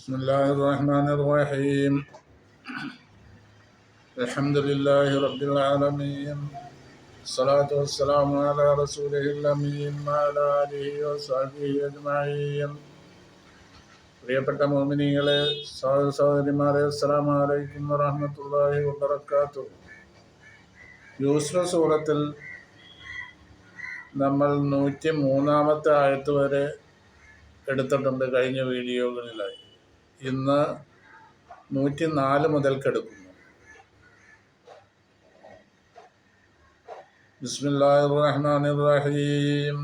بسم الله الرحمن الرحيم. الحمد لله رب العالمين. الصلاة والسلام على رسوله الأمين وعلى آله وصحبه أجمعين. പ്രിയപ്പെട്ട മുഅ്മിനീങ്ങളെ, സഹോദരിമാരെ, അസ്സലാമു അലൈക്കും വറഹ്മത്തുള്ളാഹി വബറകാതുഹു. യൂസുഫ് സൂറത്തിൽ നമ്മൾ 103 ആയത്ത് വരെ എടുത്തിട്ടുണ്ട് കഴിഞ്ഞ വീഡിയോകളിലായി. ഇന്ന് 104 മുതൽക്കെടുക്കുന്നു. ബിസ്മില്ലാഹിർ റഹ്മാനിർ റഹീം.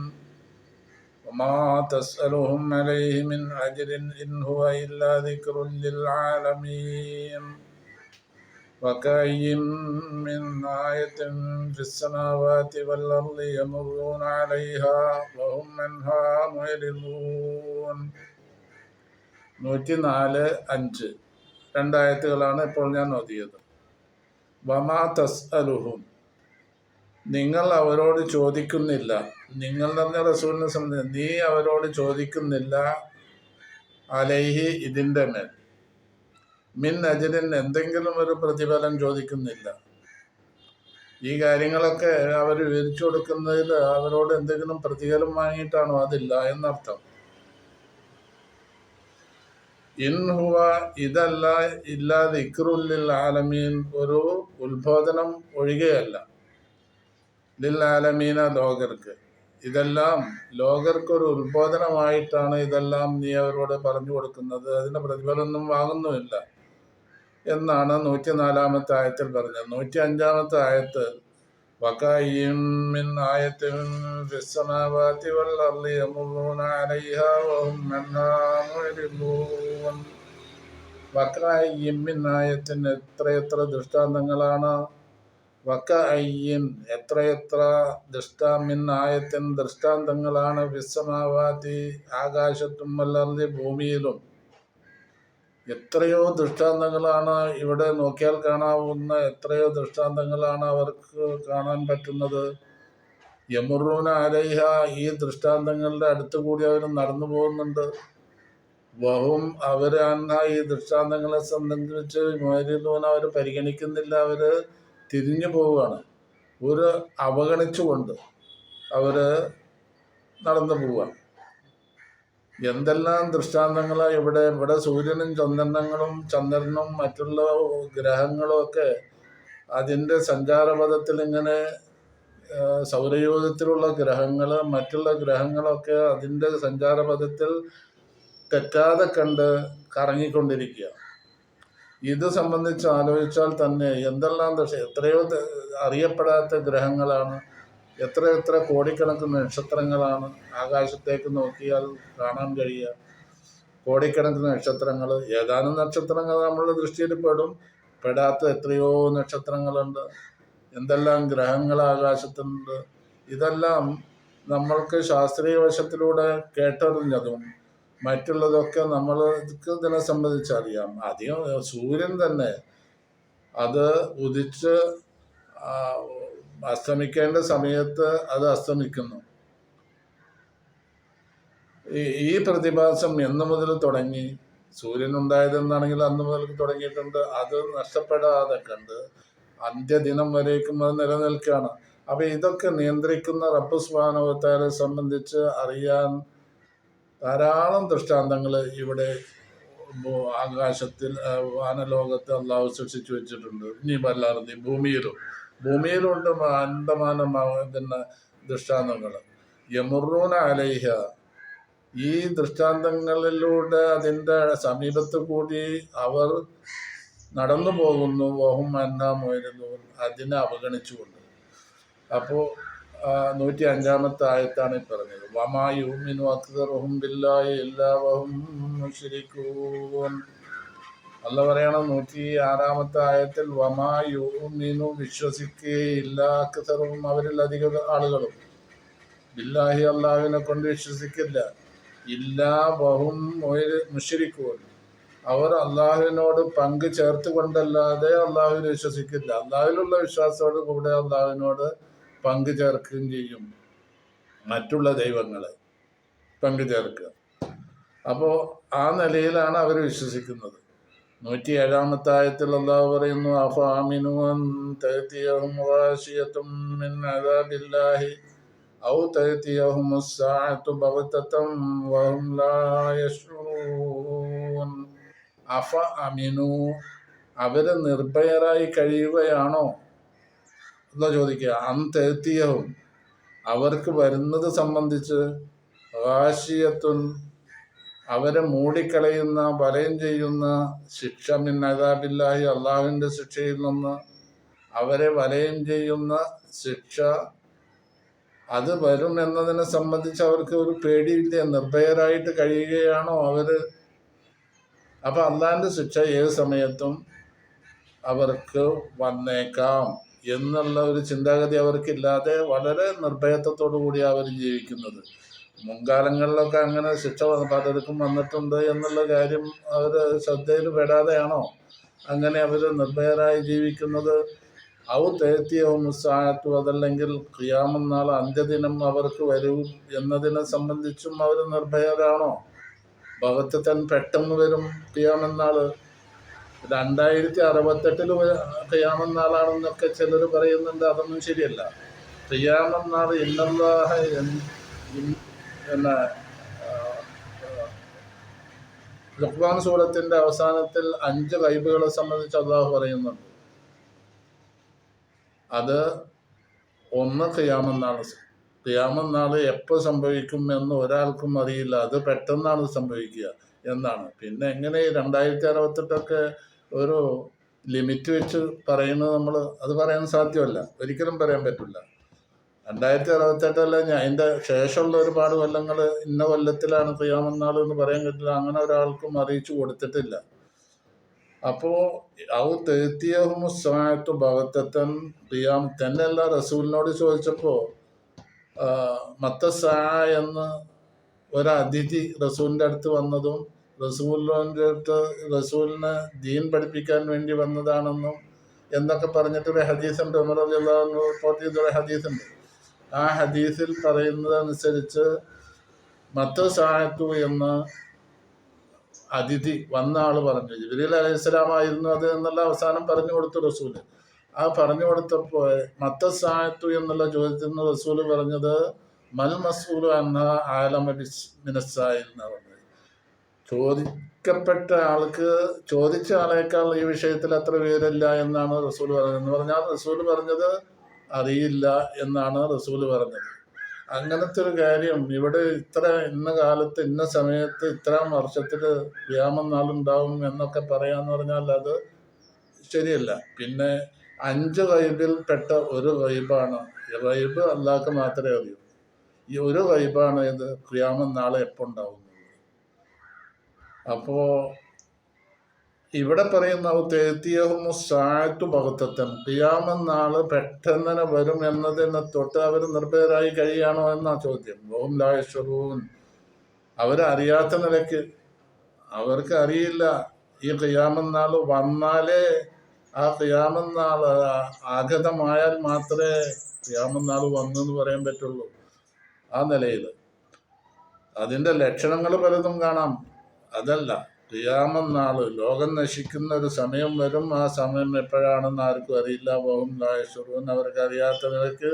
വമാ തസ്അലുഹും അലൈഹി മിൻ അജ്രിൻ ഇൻ ഹുവ ഇല്ലാ ദിക്റുൻ ലിൽ ആലമീൻ. വകഅയ്യിൻ മിൻ ആയത്തിൻ ഫിസ് സമാവാതി വൽ അർളി യമറൂന അലൈഹാ വഹും അൻഹാ മുഅ്രിദൂൻ. 104-5 രണ്ടായത്തുകളാണ് ഇപ്പോൾ ഞാൻ ഓതിയത്. വമാ തസ്അലുഹും, നിങ്ങൾ അവരോട് ചോദിക്കുന്നില്ല. നിങ്ങൾ പറഞ്ഞ റസൂലിനെ സംബന്ധിച്ച് നീ അവരോട് ചോദിക്കുന്നില്ല. അലൈഹി, ഇതിൻ്റെ മേൽ, മിൻ അജ്രിൻ, എന്തെങ്കിലും ഒരു പ്രതിഫലം ചോദിക്കുന്നില്ല. ഈ കാര്യങ്ങളൊക്കെ അവർ വിവരിച്ചു കൊടുക്കുന്നതിൽ അവരോട് എന്തെങ്കിലും പ്രതിഫലം വാങ്ങിയിട്ടാണോ? അതില്ല എന്നർത്ഥം. ഇൻ ഹുവ, ഇതല്ല, ഇല്ലാ ദിക്റുൻ ലിൽ ആലമീൻ, ഒരു ഉത്ബോധനം ഒഴികെയല്ല. ലിൽ ആലമീന, ലോകർക്ക്. ഇതെല്ലാം ലോകർക്കൊരു ഉത്ബോധനമായിട്ടാണ് ഇതെല്ലാം നീ അവരോട് പറഞ്ഞു കൊടുക്കുന്നത്. അതിൻ്റെ പ്രതിഫലമൊന്നും വാങ്ങുന്നുമില്ല എന്നാണ് 104 ആയത്തിൽ പറഞ്ഞത്. 105 ആയത്ത് വകഅയ്യിൻ മിൻ ആയത്തിൻ ഫിസ് സമാവാതി വൽ അർളി യമറൂന അലൈഹാ വഹും അൻഹാ മുഅ്രിദൂൻ. വകഅയ്യിൻ മിൻ ആയത്തിൻ, എത്രയെത്ര ദൃഷ്ടാന്തങ്ങളാണ്. വകഅയ്യിൻ, എത്രയെത്ര മിൻ ആയത്തിൻ, ദൃഷ്ടാന്തങ്ങളാണ്. ഫിസ് സമാവാതി, ആകാശത്തും, വൽ അർളി, ഭൂമിയിലും. എത്രയോ ദൃഷ്ടാന്തങ്ങളാണ് ഇവിടെ നോക്കിയാൽ കാണാവുന്ന, എത്രയോ ദൃഷ്ടാന്തങ്ങളാണ് അവർക്ക് കാണാൻ പറ്റുന്നത്. യമറൂന അലൈഹ, ഈ ദൃഷ്ടാന്തങ്ങളുടെ അടുത്ത് കൂടി അവർ നടന്നു പോകുന്നുണ്ട്. വഹും, അവർ അൻഹ, ഈ ദൃഷ്ടാന്തങ്ങളെ സംബന്ധിച്ച് മുഅ്രിദൂൻ, അവർ പരിഗണിക്കുന്നില്ല, അവർ തിരിഞ്ഞു പോവുകയാണ്. ഒരു അവഗണിച്ചുകൊണ്ട് അവർ നടന്നു പോവുകയാണ്. എന്തെല്ലാം ദൃഷ്ടാന്തങ്ങളാണ് ഇവിടെ സൂര്യനും ചന്ദ്രനും മറ്റുള്ള ഗ്രഹങ്ങളും ഒക്കെ അതിൻ്റെ സഞ്ചാരപഥത്തിൽ ഇങ്ങനെ, സൗരയൂഥത്തിലുള്ള ഗ്രഹങ്ങൾ, മറ്റുള്ള ഗ്രഹങ്ങളൊക്കെ അതിൻ്റെ സഞ്ചാരപഥത്തിൽ തെറ്റാതെ കണ്ട് കറങ്ങിക്കൊണ്ടിരിക്കുക. ഇത് സംബന്ധിച്ച് ആലോചിച്ചാൽ തന്നെ എന്തെല്ലാം എത്രയോ അറിയപ്പെടാത്ത ഗ്രഹങ്ങളാണ്, എത്ര കോടിക്കണക്കിന് നക്ഷത്രങ്ങളാണ് ആകാശത്തേക്ക് നോക്കിയാൽ കാണാൻ കഴിയുക. കോടിക്കണക്കിന് നക്ഷത്രങ്ങൾ, ഏതാനും നക്ഷത്രങ്ങൾ നമ്മളുടെ ദൃഷ്ടിയിൽ പെടാത്ത എത്രയോ നക്ഷത്രങ്ങളുണ്ട്. എന്തെല്ലാം ഗ്രഹങ്ങൾ ആകാശത്തുണ്ട്. ഇതെല്ലാം നമ്മൾക്ക് ശാസ്ത്രീയ വശത്തിലൂടെ കേട്ടറിഞ്ഞതും മറ്റുള്ളതൊക്കെ നമ്മൾക്ക് ഇതിനെ സംബന്ധിച്ചറിയാം. അധികം സൂര്യൻ തന്നെ അത് ഉദിച്ച് അസ്തമിക്കേണ്ട സമയത്ത് അത് അസ്തമിക്കുന്നു. ഈ പ്രതിഭാസം എന്ന് മുതൽ തുടങ്ങി, സൂര്യൻ ഉണ്ടായതെന്നാണെങ്കിൽ അന്ന് മുതൽ തുടങ്ങിയിട്ടുണ്ട്. അത് നഷ്ടപ്പെടാതെ കണ്ട് അന്ത്യദിനം വരേക്കും അത് നിലനിൽക്കുകയാണ്. അപ്പം ഇതൊക്കെ നിയന്ത്രിക്കുന്ന റബ്ബ് സുബ്ഹാനഹു വ തആലയെ സംബന്ധിച്ച് അറിയാൻ ധാരാളം ദൃഷ്ടാന്തങ്ങൾ ഇവിടെ ആകാശത്തിൽ, വാനലോകത്ത് അള്ളാഹു സൃഷ്ടിച്ചു വെച്ചിട്ടുണ്ട്. ഇനി വല്ലാതെ ഭൂമിയിലുണ്ട് അന്തമാനമാകുന്ന ദൃഷ്ടാന്തങ്ങൾ. യമറൂന അലൈഹ, ഈ ദൃഷ്ടാന്തങ്ങളിലൂടെ അതിൻ്റെ സമീപത്ത് കൂടി അവർ നടന്നു പോകുന്നു. വഹും അൻഹാ മുഅ്രിദൂൻ, അതിനെ അവഗണിച്ചുകൊണ്ട്. അപ്പോൾ 105 ആയത്താണ് ഈ പറഞ്ഞത്. വമാ യുമിനു അക്സറുഹും ബില്ലാഹി ഇല്ലാ വഹും മുശ്രികൂൻ. അല്ല പറയണം 106 ആയത്തിൽ വമാ യുമിനു, വിശ്വസിക്കുകയില്ല, അക്സറുഹും, അവരിൽ അധിക ആളുകളും, ബില്ലാഹി, അള്ളാഹുവിനെ കൊണ്ട് വിശ്വസിക്കില്ല, ഇല്ലാ വഹും മുശ്രികൂൻ, അവർ അള്ളാഹുവിനോട് പങ്ക് ചേർത്ത് കൊണ്ടല്ലാതെ അള്ളാഹുവിനെ വിശ്വസിക്കില്ല. അള്ളാഹുവിലുള്ള വിശ്വാസത്തോട് കൂടെ അള്ളാഹുവിനോട് പങ്കു ചേർക്കുകയും ചെയ്യും, മറ്റുള്ള ദൈവങ്ങളെ പങ്കു ചേർക്കുക. അപ്പോൾ ആ നിലയിലാണ് അവർ വിശ്വസിക്കുന്നത്. 107-ാമത്തെ ആയത്തിൽ അല്ലാഹു പറയുന്നു, അഫഅമിനു അൻ തഅതിയഹും ഗാശിയത്തും മിൻ അദാബില്ലാഹി ഔ തഅതിയഹുമുസ് സാഅതു ബഗ്തതൻ വഹും ലാ യശ്ഉറൂൻ. അഫഅമിനു, അവര് നിർഭയരായി കഴിയുകയാണോ എന്ന് ചോദിക്കുക. അൻ തഅതിയഹും, അവർക്ക് വരുന്നത് സംബന്ധിച്ച്, ഗാശിയത്തുൻ, അവരെ മൂടിക്കളയുന്ന, വലയം ചെയ്യുന്ന ശിക്ഷ, മിൻ അദാബില്ലാഹി, അള്ളാഹുവിൻ്റെ ശിക്ഷയിൽ നിന്ന് അവരെ വലയം ചെയ്യുന്ന ശിക്ഷ, അത് വരും എന്നതിനെ സംബന്ധിച്ച് അവർക്ക് ഒരു പേടിയില്ല, നിർഭയരായിട്ട് കഴിയുകയാണോ അവര്? അപ്പൊ അള്ളാഹിന്റെ ശിക്ഷ ഏത് സമയത്തും അവർക്ക് വന്നേക്കാം എന്നുള്ള ഒരു ചിന്താഗതി അവർക്കില്ലാതെ വളരെ നിർഭയത്വത്തോടു കൂടി അവർ ജീവിക്കുന്നത്. മുൻകാലങ്ങളിലൊക്കെ അങ്ങനെ ശിക്ഷ പലർക്കും വന്നിട്ടുണ്ട് എന്നുള്ള കാര്യം അവർ ശ്രദ്ധയിൽ പെടാതെയാണോ അങ്ങനെ അവർ നിർഭയരായി ജീവിക്കുന്നത്? ഔ തേത്തിയവും സായത്തു, അതല്ലെങ്കിൽ ഖിയാമം നാൾ, അന്ത്യദിനം അവർക്ക് വരും എന്നതിനെ സംബന്ധിച്ചും അവർ നിർഭയരാണോ? ഭഗത്തൻ പെട്ടെന്ന് വരും ഖിയാമന്നാള്, 2068 ഖിയാമന്നാളാണെന്നൊക്കെ ചിലർ പറയുന്നുണ്ട്. അതൊന്നും ശരിയല്ല. ഖിയാമന്നാൾ ഇന്നല്ലാഹ എന്ന ലുഖ്മാൻ സൂറത്തിന്റെ അവസാനത്തിൽ 5 ഗൈബുകളെ സംബന്ധിച്ച് അള്ളാഹു പറയുന്നുണ്ട്. അത് ഒന്ന് ഖിയാമന്നാൾ. ഖിയാമന്നാൾ എപ്പോൾ സംഭവിക്കും എന്ന് ഒരാൾക്കും അറിയില്ല. അത് പെട്ടെന്നാണ് സംഭവിക്കുക എന്നാണ്. പിന്നെ എങ്ങനെ 2068 ഒരു ലിമിറ്റ് വെച്ച് പറയുന്നത്? അത് പറയാൻ സാധ്യമല്ല, ഒരിക്കലും പറയാൻ പറ്റില്ല. 2068 അതിൻ്റെ ശേഷമുള്ള ഒരുപാട് കൊല്ലങ്ങൾ ഇന്ന കൊല്ലത്തിലാണ് ഖിയാമന്നാൾ എന്ന് പറയാൻ പറ്റില്ല. അങ്ങനെ ഒരാൾക്കും അറിയിച്ചു കൊടുത്തിട്ടില്ല. അപ്പോ ഔ തേത്തിയഹുമുസ്സാഅത്തു ബഗ്തതൻ, ഖിയാം തന്നെയല്ല, റസൂലിനോട് ചോദിച്ചപ്പോ മത്തസാ എന്ന് ഒരതിഥി റസൂലിൻ്റെ അടുത്ത് വന്നതും, റസൂലിനെ ദീൻ പഠിപ്പിക്കാൻ വേണ്ടി വന്നതാണെന്നും എന്നൊക്കെ പറഞ്ഞിട്ടൊരു ഹദീസുണ്ട്. ഉമർ റളിയല്ലാഹു അൻഹു റിപ്പോർട്ട് ചെയ്തൊരു ഹദീസുണ്ട്. ആ ഹദീസിൽ പറയുന്നതനുസരിച്ച് മത്തസാഅത്തു എന്ന അതിഥി വന്ന ആള് പറഞ്ഞു, ജിബ്രീൽ അലൈഹിസ്സലാമായിരുന്നു അത് എന്നുള്ള അവസാനം പറഞ്ഞു കൊടുത്തു റസൂല്. ആ പറഞ്ഞു കൊടുത്തപ്പോൾ മത്തസാഅത്തു എന്നുള്ള ചോദ്യത്തിന് റസൂല് പറഞ്ഞത് മൽ മസ്ഊലു അൻഹ ആലമ മിനസ്സായിൽ എന്നാണ് പറഞ്ഞത്. ചോദിക്കപ്പെട്ട ആൾക്ക് ചോദിച്ച ആളേക്കാൾ ഈ വിഷയത്തിൽ അത്ര വിവരമില്ല എന്നാണ് റസൂല് പറഞ്ഞത്. എന്ന് പറഞ്ഞാൽ റസൂല് പറഞ്ഞത് അറിയില്ല എന്നാണ് റസൂല് പറഞ്ഞത്. അങ്ങനത്തെ ഒരു കാര്യം ഇവിടെ ഇന്ന കാലത്ത് ഇന്ന സമയത്ത് ഇത്രാം വർഷത്തിൽ ഖിയാമന്നാളുണ്ടാവും എന്നൊക്കെ പറയാന്ന് പറഞ്ഞാൽ അത് ശരിയല്ല. പിന്നെ 5 ഗൈബിൽ പെട്ട ഒരു ഗൈബാണ്. ഈ ഗൈബ് അല്ലാഹ്ക്ക് മാത്രമേ അറിയൂ. ഈ ഒരു ഗൈബാണ് ഇത് ഖിയാമന്നാൾ എപ്പോൾ ഉണ്ടാവുന്നത്. അപ്പോ ഇവിടെ പറയുന്ന തേത്തിയഹുമുസ്സാഅത്തു ബഗ്തതൻ, ഖിയാമന്നാള് പെട്ടെന്ന് വരും എന്നതിനെ തൊട്ട് അവർ നിർഭയരായി കഴിയാണോ എന്നാ ചോദ്യം. വഹും ലാ യശ്ഉറൂൻ, അവരറിയാത്ത നിലയ്ക്ക്, അവർക്ക് അറിയില്ല ഈ ഖിയാമന്നാള് വന്നാലേ, ആ ഖിയാമന്നാള് ആഗതമായാൽ മാത്രമേ ഖിയാമന്നാള് വന്നു എന്ന് പറയാൻ പറ്റുള്ളൂ. ആ നിലയിൽ അതിൻ്റെ ലക്ഷണങ്ങൾ പലതും കാണാം. അതല്ല, ഖിയാമന്നാള്, ലോകം നശിക്കുന്ന ഒരു സമയം വരും. ആ സമയം എപ്പോഴാണെന്ന് ആർക്കും അറിയില്ല. വഹും ലാ യശ്ഉറൂൻ, അവർക്ക് അറിയാത്ത നിലയ്ക്ക്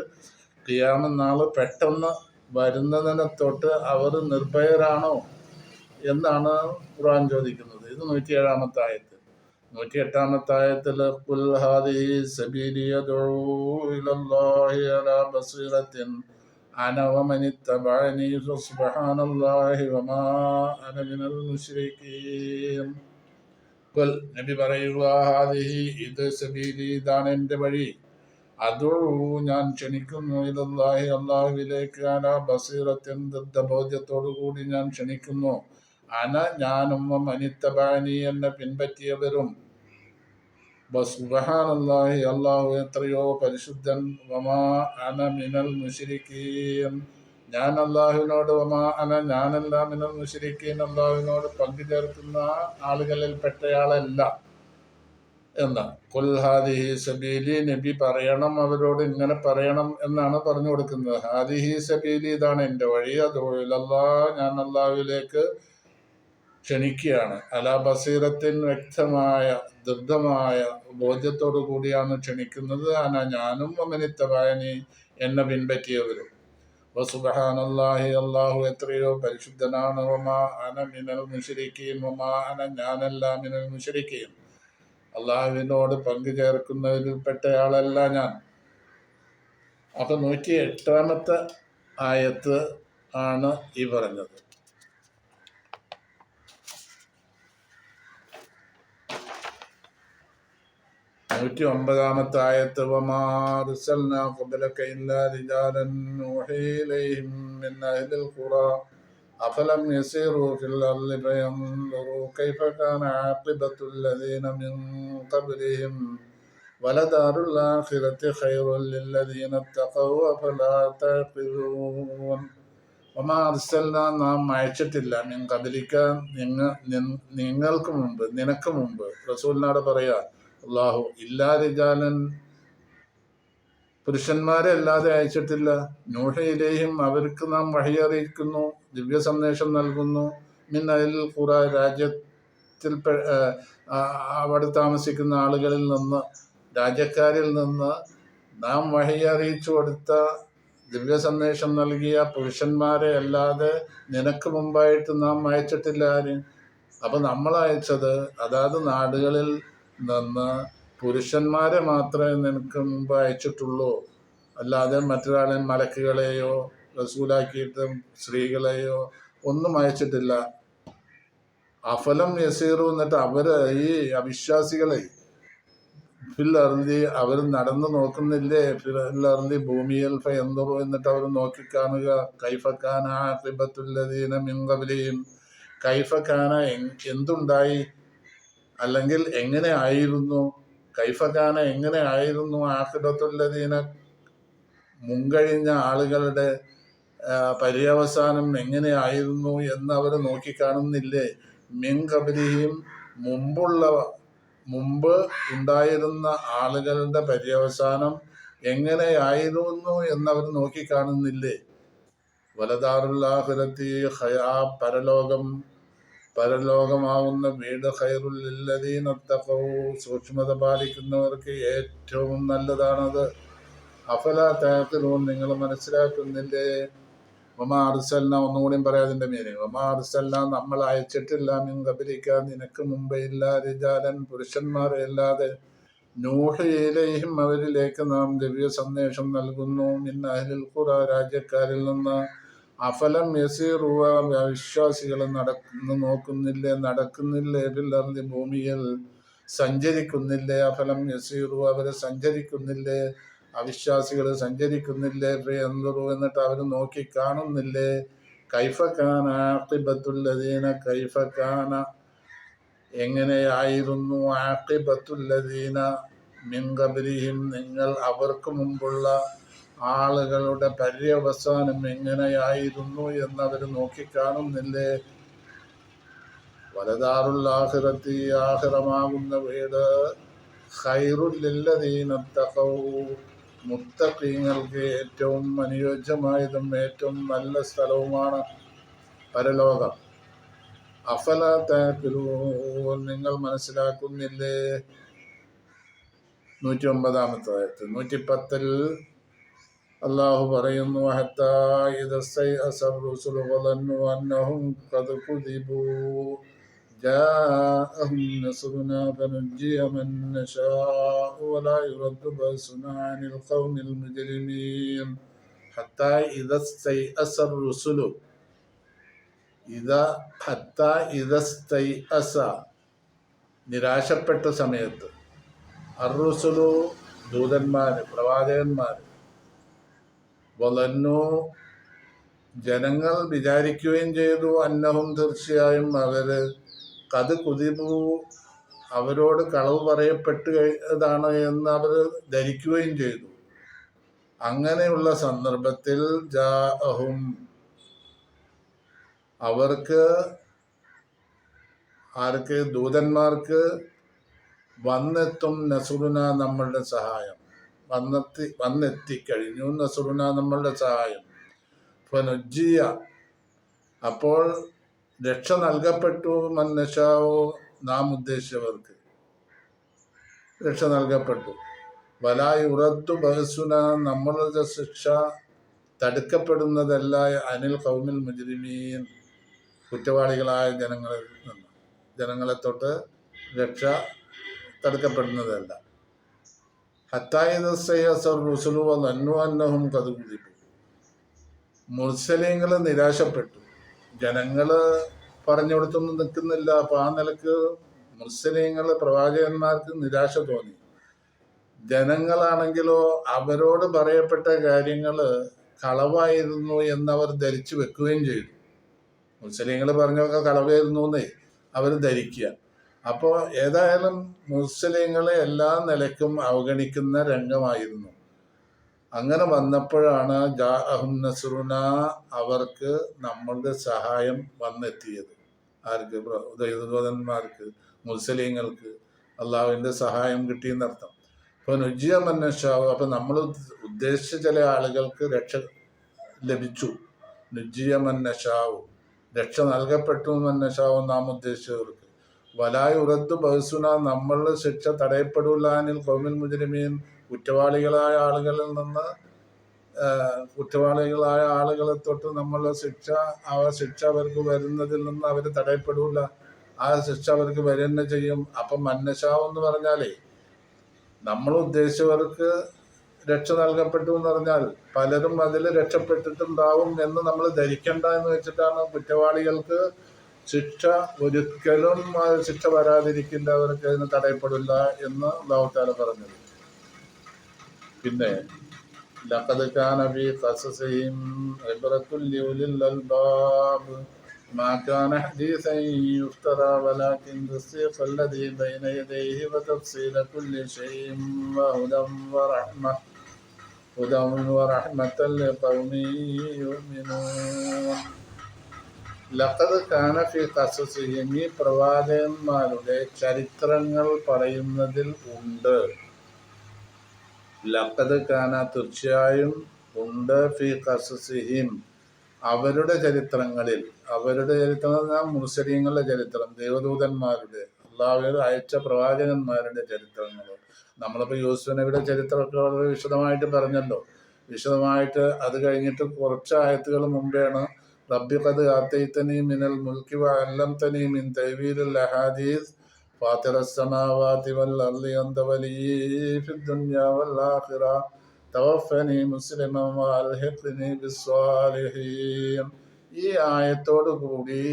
ഖിയാമന്നാള് പെട്ടെന്ന് വരുന്നതിനെ തൊട്ട് അവർ നിർഭയരാണോ എന്നാണ് ഖുർആൻ ചോദിക്കുന്നത്. ഇത് 107-ാമത്തെ ആയത്ത്. 108-ാമത്തെ ആയത്തിൽ ഖുൽ ഹാദിഹി സബീലി അദ്ഉ ഇലല്ലാഹി അലാ ബസീറത്തിൻ അന വമനിത്തബഅനി സുബ്ഹാനല്ലാഹി വമാ അന മിനൽ മുശ്രികീൻ. ഖുൽ, നബി പറയുക, ഹാദിഹി, ഇത് സബീലി, ഇതാണ് എൻ്റെ വഴി, അദ്ഉ, ഞാൻ ക്ഷണിക്കുന്നു, ഇലല്ലാഹി, അല്ലാഹുവിലേക്ക്, അലാ ബസീറത്തിൻ, ദൃഢബോധ്യത്തോടു കൂടി ഞാൻ ക്ഷണിക്കുന്നു, അന, ഞാനും, വമനിത്തബഅനി, എന്നെ പിൻപറ്റിയവരും, സുബ്ഹാനല്ലാഹി, അല്ലാഹു എത്രയോ പരിശുദ്ധൻ, വമാ അന മിനൽ മുശ്രികീൻ, ഞാൻ അല്ലാഹുവിനോട്, വമാ അന, ഞാനല്ല, മിനൽ മുശ്രികീൻ, അല്ലാഹുവിനോട് പങ്കു ചേർക്കുന്ന ആളുകളിൽ പെട്ടയാളല്ല എന്നാ. ഖുൽ ഹാദിഹി സബീലി, നബി പറയണം, അവരോട് ഇങ്ങനെ പറയണം എന്നാണ് പറഞ്ഞു കൊടുക്കുന്നത്. ഹാദിഹി സബീലി, ഇതാണ് എൻ്റെ വഴി, അദ്ഉ ഇലല്ലാഹ്, ഞാൻ അല്ലാഹുവിലേക്ക് ക്ഷണിക്കുകയാണ്. അലാ ബസീറത്തിൻ വ്യക്തമായ ദൃഢമായ ബോധ്യത്തോടു കൂടിയാണ് ക്ഷണിക്കുന്നത്. ഞാനും വമനിത്തബഅനി എന്നെ പിൻപറ്റിയവരും. വസുബ്ഹാനല്ലാഹി അല്ലാഹു എത്രയോ പരിശുദ്ധനാണ്. വമാ അന മിനൽ മുശ്രിക്കീൻ വമാ അന ഞാനല്ല മിനൽ മുശ്രിക്കീൻ, അള്ളാഹുവിനോട് പങ്കു ചേർക്കുന്നതിൽപ്പെട്ടയാളല്ല ഞാൻ. അപ്പൊ 108 ആയത്ത് ആണ് ഈ പറഞ്ഞത്. 109 ആയത്ത് വമാ അർസൽനാ ഖബ്ലക ഇല്ലാ റിജാലൻ നൂഹി ഇലൈഹിം മിൻ അഹ്ലിൽ ഖുറാ അഫലം യസീറൂ ഫിൽ അർളി ഫയൻദുറൂ കൈഫ കാന ആഖിബത്തുൽ ലദീന മിൻ ഖബ്ലിഹിം വലദാറുൽ ആഖിറതി ഖൈറുൽ ലില്ലദീന തഖൗ അഫലാ തഅഖിലൂൻ. വമാ അർസൽനാ നാം അയച്ചിട്ടില്ല മിൻ ഖബ്ലിക നിങ്ങൾക്ക് മുമ്പ് നിനക്ക് മുമ്പ് റസൂലിനോട് പറയാ അള്ളാഹു ഇല്ലാ റിജാലൻ പുരുഷന്മാരെ അല്ലാതെ അയച്ചിട്ടില്ല. നൂഹയിലേയും അവർക്ക് നാം വഹി അറിയിക്കുന്നു, ദിവ്യ സന്ദേശം നൽകുന്നു. മിൻ അഹ്ലിൽ ഖുറ രാജ്യത്തിൽ അവിടെ താമസിക്കുന്ന ആളുകളിൽ നിന്ന്, രാജ്യക്കാരിൽ നിന്ന് നാം വഹി അറിയിച്ചു കൊടുത്ത ദിവ്യ സന്ദേശം നൽകിയ പുരുഷന്മാരെ അല്ലാതെ നിനക്ക് മുമ്പായിട്ട് നാം അയച്ചിട്ടില്ല ആര്. അപ്പൊ നമ്മൾ അയച്ചത് അതാത് നാടുകളിൽ നിന്ന് പുരുഷന്മാരെ മാത്രമേ നിനക്ക് മുമ്പ് അയച്ചിട്ടുള്ളൂ. അല്ലാതെ മറ്റൊരാളെ മലക്കുകളെയോ റസൂലാക്കിയിട്ട് സ്ത്രീകളെയോ ഒന്നും അയച്ചിട്ടില്ല. അഫലം യസീറു എന്നിട്ട് അവര് ഈ അവിശ്വാസികളെ ഫിൽ അർളി അവർ നടന്നു നോക്കുന്നില്ലേ, ഫിൽ അർളി ഭൂമിയിൽ ഫയൻദുറു എന്നിട്ട് അവർ നോക്കിക്കാണുക കൈഫക്കാന ആഖിബത്തുല്ലദീന മിൻ ഖബ്ലിഹിം കൈഫക്കാന എന്തുണ്ടായി അല്ലെങ്കിൽ എങ്ങനെ ആയിരുന്നു, കൈഫക്കാന എങ്ങനെ ആയിരുന്നു ആഖിബത്തുല്ലദീന മുൻകഴിഞ്ഞ ആളുകളുടെ പര്യവസാനം എങ്ങനെയായിരുന്നു എന്ന് അവർ നോക്കിക്കാണുന്നില്ലേ. മിൻ ഖബ്ലിഹിം മുമ്പ് ഉണ്ടായിരുന്ന ആളുകളുടെ പര്യവസാനം എങ്ങനെയായിരുന്നു എന്നവർ നോക്കിക്കാണുന്നില്ലേ. വലദാറുൽ ആഖിറതി പരലോകമാവുന്ന വീട് ഖൈറുൽ ലില്ലദീന തഖൗ സൂക്ഷ്മത പാലിക്കുന്നവർക്ക് ഏറ്റവും നല്ലതാണത്. അഫലാ തഅഖിലൂൻ നിങ്ങൾ മനസ്സിലാക്കുന്നില്ലേ. വമാ അർസൽനാ ഒന്നുകൂടിയും പറയാതിന്റെ മീനിങ്. വമാ അർസൽനാ നമ്മൾ അയച്ചിട്ടില്ല മിൻ ഖബ്ലിക നിനക്ക് മുമ്പേ ഇല്ലാ റിജാലൻ പുരുഷന്മാരെ അല്ലാതെ നൂഹി ഇലൈഹിം അവരിലേക്ക് നാം ദിവ്യ സന്ദേശം നൽകുന്നു. മിൻ അഹ്ലിൽ ഖുറ രാജ്യക്കാരിൽ നിന്ന്. അഫലം യസീറു അവിശ്വാസികൾ നടക്കുന്നില്ലേ ഫിൽ അർളി ഭൂമിയിൽ സഞ്ചരിക്കുന്നില്ലേ. അഫലം യസീറു അവര് സഞ്ചരിക്കുന്നില്ലേ, അവിശ്വാസികൾ സഞ്ചരിക്കുന്നില്ലേ. ഫയൻദുറു എന്നിട്ട് അവർ നോക്കി കാണുന്നില്ലേ. കൈഫ കാന ആഖിബത്തുല്ലദീന കൈഫ കാന എങ്ങനെയായിരുന്നു ആഖിബത്തുല്ലദീന മിൻ ഖബ്ലിഹിം നിങ്ങൾ അവർക്ക് മുമ്പുള്ള ആളുകളുടെ പര്യവസാനം എങ്ങനെയായിരുന്നു എന്നവർ നോക്കിക്കാണുന്നില്ലേ. വലദാറുൽ ആഖിറതി ആഖിറമാകുന്ന വീട് ഖൈറുൽ ലില്ലദീന തഖൗ മുത്തഖീങ്ങൾക്ക് ഏറ്റവും അനുയോജ്യമായതും ഏറ്റവും നല്ല സ്ഥലവുമാണ് പരലോകം. അഫലാ തഅഖിലൂൻ നിങ്ങൾ മനസ്സിലാക്കുന്നില്ലേ. 109 ആയത്ത്. 110 അള്ളാഹു പറയുന്നു ഹത്താ ഇദാ ഇസ്തയഅസ الرسل وظنوا أنهم قد كذبوا جاءهم نصرنا فنجي من نشاء ولا يرد بأسنا عن القوم المجرمين. حتى إذا استيأس الرسل حتى إذا استيأس നിരാശപ്പെട്ട സമയത്ത് അർറുസുലു ദൂതന്മാര് പ്രവാചകന്മാര് വലന്നു ജനങ്ങൾ വിചാരിക്കുകയും ചെയ്തു അന്നഹും തീർച്ചയായും അവര് കത് കുതിബു അവരോട് കളവ് പറയപ്പെട്ടതാണ് എന്ന് അവർ ധരിക്കുകയും ചെയ്തു. അങ്ങനെയുള്ള സന്ദർഭത്തിൽ ജാഅഹും അവർക്ക് ആർക്ക് ദൂതന്മാർക്ക് വന്നെത്തും നസുറുന നമ്മളുടെ സഹായം വന്നെത്തിക്കഴിഞ്ഞു. നസുറുന നമ്മളുടെ സഹായം. ഫനുജ്ജിയ അപ്പോൾ രക്ഷ നൽകപ്പെട്ടു മന്നശാവോ നാം ഉദ്ദേശിച്ചവർക്ക് രക്ഷ നൽകപ്പെട്ടു. വലായി ഉറത്തു ബഹസുന നമ്മളുടെ ശിക്ഷ തടുക്കപ്പെടുന്നതല്ല അനിൽ കൗമിൽ മുജ്രിമീൻ കുറ്റവാളികളായ ജനങ്ങളെ തൊട്ട് രക്ഷ തടുക്കപ്പെടുന്നതല്ല. മുർസലീങ്ങൾ നിരാശപ്പെട്ടു. ജനങ്ങള് പറഞ്ഞു കൊടുത്തൊന്നും നിൽക്കുന്നില്ല. അപ്പൊ ആ നിലക്ക് മുർസലീങ്ങൾ പ്രവാചകന്മാർക്ക് നിരാശ തോന്നി. ജനങ്ങളാണെങ്കിലോ അവരോട് പറയപ്പെട്ട കാര്യങ്ങള് കളവായിരുന്നു എന്നവർ ധരിച്ചു വെക്കുകയും ചെയ്തു. മുസ്ലിങ്ങൾ പറഞ്ഞൊക്കെ കളവായിരുന്നു എന്നേ അവർ ധരിക്കുക. അപ്പോൾ ഏതായാലും മുസ്ലിങ്ങളെ എല്ലാ നിലയ്ക്കും അവഗണിക്കുന്ന രംഗമായിരുന്നു. അങ്ങനെ വന്നപ്പോഴാണ് ജാഅഹും നസ്റുന അവർക്ക് നമ്മളുടെ സഹായം വന്നെത്തിയത്. ആർക്ക്? ദൈവദൂതന്മാർക്ക്, മുസ്ലിങ്ങൾക്ക് അള്ളാഹുവിൻ്റെ സഹായം കിട്ടിയെന്നർത്ഥം. അപ്പോൾ നുജിയ മന്നഷാവ്, അപ്പം നമ്മൾ ഉദ്ദേശിച്ച ചില ആളുകൾക്ക് രക്ഷ ലഭിച്ചു. നുജിയ മന്നഷാവ് രക്ഷ നൽകപ്പെട്ടു മന്നഷാവ് നാം ഉദ്ദേശിച്ചവർക്ക്. വലായി ഉറദ്ദു ബഹസുന നമ്മളുടെ ശിക്ഷ തടയപ്പെടൂലാനിൽ കൗമിൽ മുജ്രിമീൻ കുറ്റവാളികളായ ആളുകളെ തൊട്ട് നമ്മളുടെ ശിക്ഷ അവർക്ക് വരുന്നതിൽ നിന്ന് അവർ തടയപ്പെടൂല. ആ ശിക്ഷ അവർക്ക് വരുന്ന ചെയ്യും. അപ്പം മന്നഷാവ് എന്ന് പറഞ്ഞാലേ നമ്മൾ ഉദ്ദേശിച്ചവർക്ക് രക്ഷ നൽകപ്പെട്ടു എന്ന് പറഞ്ഞാൽ പലരും അതിൽ രക്ഷപ്പെട്ടിട്ടുണ്ടാവും എന്ന് നമ്മൾ ധരിക്കണ്ട എന്ന് വെച്ചിട്ടാണ് കുറ്റവാളികൾക്ക് ഒരിക്കലും ശിക്ഷ വരാതിരിക്കില്ല, അവർക്ക് അതിന് തടയപ്പെടില്ല എന്ന് അല്ലാഹു തആല പറഞ്ഞത്. പിന്നെ ലഖദ് കാന ഫീ ഖസസിഹിം ഇബ്റത്തുൻ ലിഉലിൽ അൽബാബ് മാ കാന ഹദീസൻ യുഫ്തറാ വലാകിൻ തസ്ദീഖല്ലദീ ബൈന യദൈഹി വതഫ്സീല കുല്ലി ഷൈഇൻ വഹുദൻ വറഹ്മത്തൻ ലിഖൗമിൻ യുഅ്മിനൂൻ. ലഖദ് കാന ഫീ ഖസസിഹിം ഈ പ്രവാചകന്മാരുടെ ചരിത്രങ്ങൾ പറയുന്നതിൽ ഉണ്ട്. ലഖദ് കാന തീർച്ചയായും ഉണ്ട്, ഫീ ഖസസിഹിം അവരുടെ ചരിത്രങ്ങളിൽ. അവരുടെ ചരിത്രം മുർസലീങ്ങളുടെ ചരിത്രം, ദേവദൂതന്മാരുടെ, അള്ളാഹു അയച്ച പ്രവാചകന്മാരുടെ ചരിത്രങ്ങൾ. നമ്മളിപ്പോൾ യൂസുഫ് നബിയുടെ ചരിത്രമൊക്കെ വളരെ വിശദമായിട്ട് പറഞ്ഞല്ലോ. വിശദമായിട്ട് അത് കഴിഞ്ഞിട്ട് കുറച്ച് ആയത്തുകൾ മുമ്പെയാണ് റബ്ബി ഖദ് ആതൈതനി മിനൽ മുൽക്കി വഅല്ലംതനി മിൻ തഅ്വീലിൽ അഹാദീസ് ഫാത്തിറസ് സമാവാതി വൽ അർളി അൻത വലിയ്യി ഫിദ് ദുനിയ വൽ ആഖിറ തവഫനി മുസ്ലിമൻ വഅൽഹിഖ്നി ബിസ്സാലിഹീൻ. ഈ ആയത്തോടു കൂടി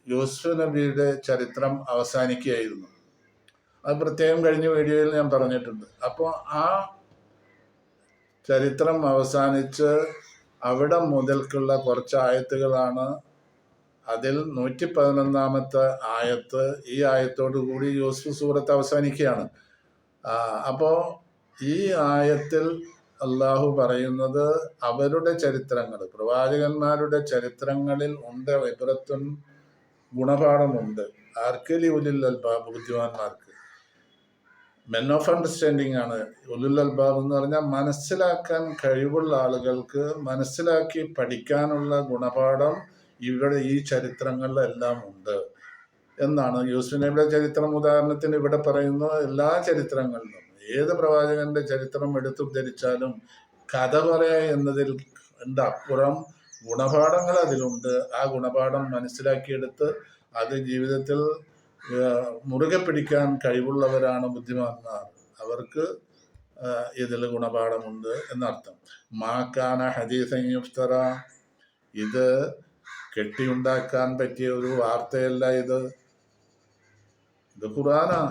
യൂസുഫ് നബിയുടെ ചരിത്രം അവസാനിക്കുകയായിരുന്നു. അത് പ്രത്യേകം കഴിഞ്ഞ വീഡിയോയിൽ ഞാൻ പറഞ്ഞിട്ടുണ്ട്. അപ്പോൾ ആ ചരിത്രം അവസാനിച്ച് അവിടെ മുതൽക്കുള്ള കുറച്ച് ആയത്തുകളാണ്. അതിൽ 111 ആയത്ത്, ഈ ആയത്തോടു കൂടി യൂസുഫ് സൂറത്ത് അവസാനിക്കുകയാണ്. അപ്പോൾ ഈ ആയത്തിൽ അള്ളാഹു പറയുന്നത് അവരുടെ ചരിത്രങ്ങൾ, പ്രവാചകന്മാരുടെ ചരിത്രങ്ങളിൽ ഉണ്ട് ഇബ്റത്തുൻ ഗുണപാഠമുണ്ട്. ആർക്കലി ഉലുൽ അൽബാബ് ബുദ്ധിമാന്മാർക്ക്. മെൻ ഓഫ് അണ്ടർസ്റ്റാൻഡിങ് ആണ് ഉലുൽ അൽബാബ് എന്ന് പറഞ്ഞാൽ മനസ്സിലാക്കാൻ കഴിവുള്ള ആളുകൾക്ക് മനസ്സിലാക്കി പഠിക്കാനുള്ള ഗുണപാഠം ഇവിടെ ഈ ചരിത്രങ്ങളിലെല്ലാം ഉണ്ട് എന്നാണ്. യൂസുഫ് നബിയുടെ ചരിത്രം ഉദാഹരണത്തിന് ഇവിടെ പറയുന്നു. എല്ലാ ചരിത്രങ്ങളിലും ഏത് പ്രവാചകന്റെ ചരിത്രം എടുത്തുദ്ധരിച്ചാലും കഥ പറയാ എന്നതിൽ അപ്പുറം ഗുണപാഠങ്ങൾ അതിലുണ്ട്. ആ ഗുണപാഠം മനസ്സിലാക്കിയെടുത്ത് അത് ജീവിതത്തിൽ മുറുകെ പിടിക്കാൻ കഴിവുള്ളവരാണ് ബുദ്ധിമാന്മാർ. അവർക്ക് ഇതിൽ ഗുണപാഠമുണ്ട് എന്നർത്ഥം. മാ കാന ഹദീസൻ യുഫ്തറ, ഇത് കെട്ടിയുണ്ടാക്കാൻ പറ്റിയ ഒരു വാർത്തയല്ല. ഇത് ഖുർആനാ.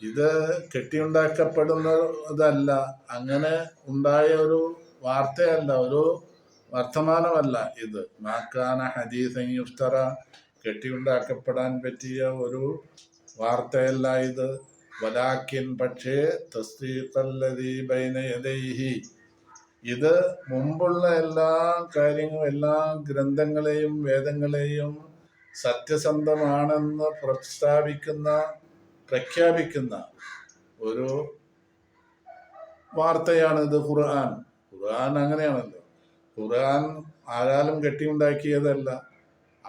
ഇത് കെട്ടിയുണ്ടാക്കപ്പെടുന്നതല്ല, അങ്ങനെ ഉണ്ടായ ഒരു വാർത്തയല്ല, ഒരു വർത്തമാനമല്ല ഇത്. മാ കാന ഹദീസൻ യുഫ്തറ, കെട്ടിയുണ്ടാക്കപ്പെടാൻ പറ്റിയ ഒരു വാർത്തയല്ല ഇത്. വലാക്കിൻ പക്ഷേ തസ്ദീഖല്ലദീ ബൈന യദൈഹി, ഇത് മുമ്പുള്ള എല്ലാ കാര്യങ്ങളും, എല്ലാ ഗ്രന്ഥങ്ങളെയും വേദങ്ങളെയും സത്യസന്ധമാണെന്ന് പ്രഖ്യാപിക്കുന്ന ഒരു വാർത്തയാണ് ഇത്. ഖുർആൻ അങ്ങനെയാണല്ലോ. ഖുർആൻ ആരാലും കെട്ടിയുണ്ടാക്കിയതല്ല.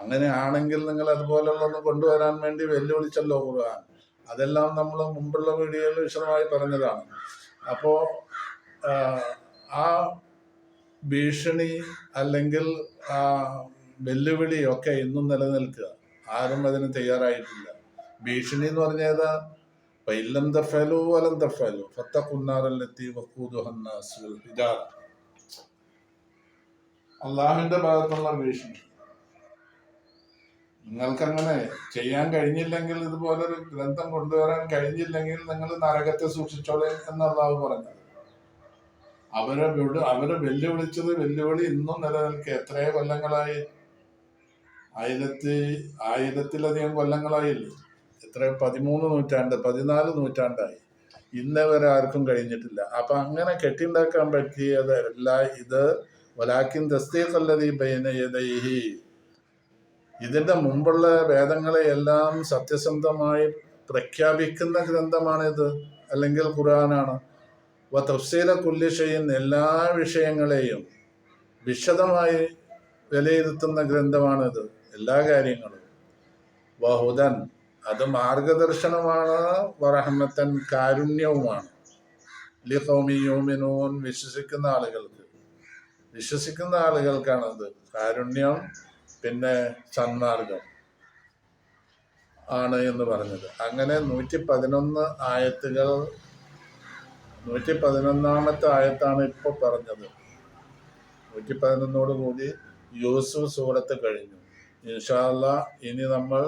അങ്ങനെയാണെങ്കിൽ നിങ്ങൾ അതുപോലുള്ളൊന്ന് കൊണ്ടുവരാൻ വേണ്ടി വെല്ലുവിളിച്ചല്ലോ ഖുർആൻ. അതെല്ലാം നമ്മൾ മുമ്പുള്ള വീഡിയോയിൽ വിശദമായി പറഞ്ഞതാണ്. അപ്പോൾ ആ ഭീഷണി അല്ലെങ്കിൽ ആ വെല്ലുവിളിയൊക്കെ ഇന്നും നിലനിൽക്കുക. ആരും അതിന് തയ്യാറായിട്ടില്ല. ഭീഷണി എന്ന് പറഞ്ഞാൽ വൈലം തഫലു വലം തഫലു ഫത്തഖുന്നാറല്ലത്തി വഖൂദുഹന്നാസ് വൽ ഹിജാറ. അള്ളാഹുവിന്റെ ഭാഗത്തുള്ള ഭീഷണി. നിങ്ങൾക്കങ്ങനെ ചെയ്യാൻ കഴിഞ്ഞില്ലെങ്കിൽ, ഇതുപോലൊരു ഗ്രന്ഥം കൊണ്ടുവരാൻ കഴിഞ്ഞില്ലെങ്കിൽ നിങ്ങൾ നരകത്തെ സൂക്ഷിച്ചോളെ എന്ന് അള്ളാഹു പറഞ്ഞത്. അവരെ വെല്ലുവിളിച്ചത് വെല്ലുവിളി ഇന്നും നിലനിൽക്കുക. എത്രയോ കൊല്ലങ്ങളായി, ആയിരത്തിലധികം കൊല്ലങ്ങളായില്ലേ? എത്ര 13 നൂറ്റാണ്ട് 14 നൂറ്റാണ്ടായി. ഇന്നേ വരെ ആർക്കും കഴിഞ്ഞിട്ടില്ല. അപ്പൊ അങ്ങനെ കെട്ടിണ്ടാക്കാൻ പറ്റിയതല്ല ഇത്. വലാക്കിൻ തസ്ദീഖല്ലദീ ബൈന യദൈഹി, ഇതിന്റെ മുമ്പുള്ള വേദങ്ങളെ എല്ലാം സത്യസന്ധമായി പ്രഖ്യാപിക്കുന്ന ഗ്രന്ഥമാണിത്, അല്ലെങ്കിൽ ഖുർആനാണ്. വ തഫ്സീല കുല്ലി ഷൈഇൻ, എല്ലാ വിഷയങ്ങളെയും വിശദമായി വിലയിരുത്തുന്ന ഗ്രന്ഥമാണിത്, എല്ലാ കാര്യങ്ങളും. വഹുദൻ, അത് മാർഗദർശനമാണ്. വറഹ്മത്തൻ, കാരുണ്യവുമാണ്. ലിഖൗമി യുമിനൂൻ, വിശ്വസിക്കുന്ന ആളുകൾക്കാണത് കാരുണ്യം, പിന്നെ സന്മാർഗം ആണ് എന്ന് പറഞ്ഞത്. അങ്ങനെ 111 ആയത്തുകൾ, 111ാമത്തെ ആയത്താണ് ഇപ്പോൾ പറഞ്ഞത്. 111 കൂടി യൂസുഫ് സൂറത്ത് കഴിഞ്ഞു. ഇൻഷാ അല്ലാഹ് ഇനി നമ്മൾ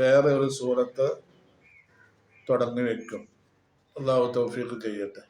വേറെ ഒരു സൂറത്ത് തുടങ്ങി വെക്കും. അള്ളാഹു തൗഫീഖ് ചെയ്യട്ടെ.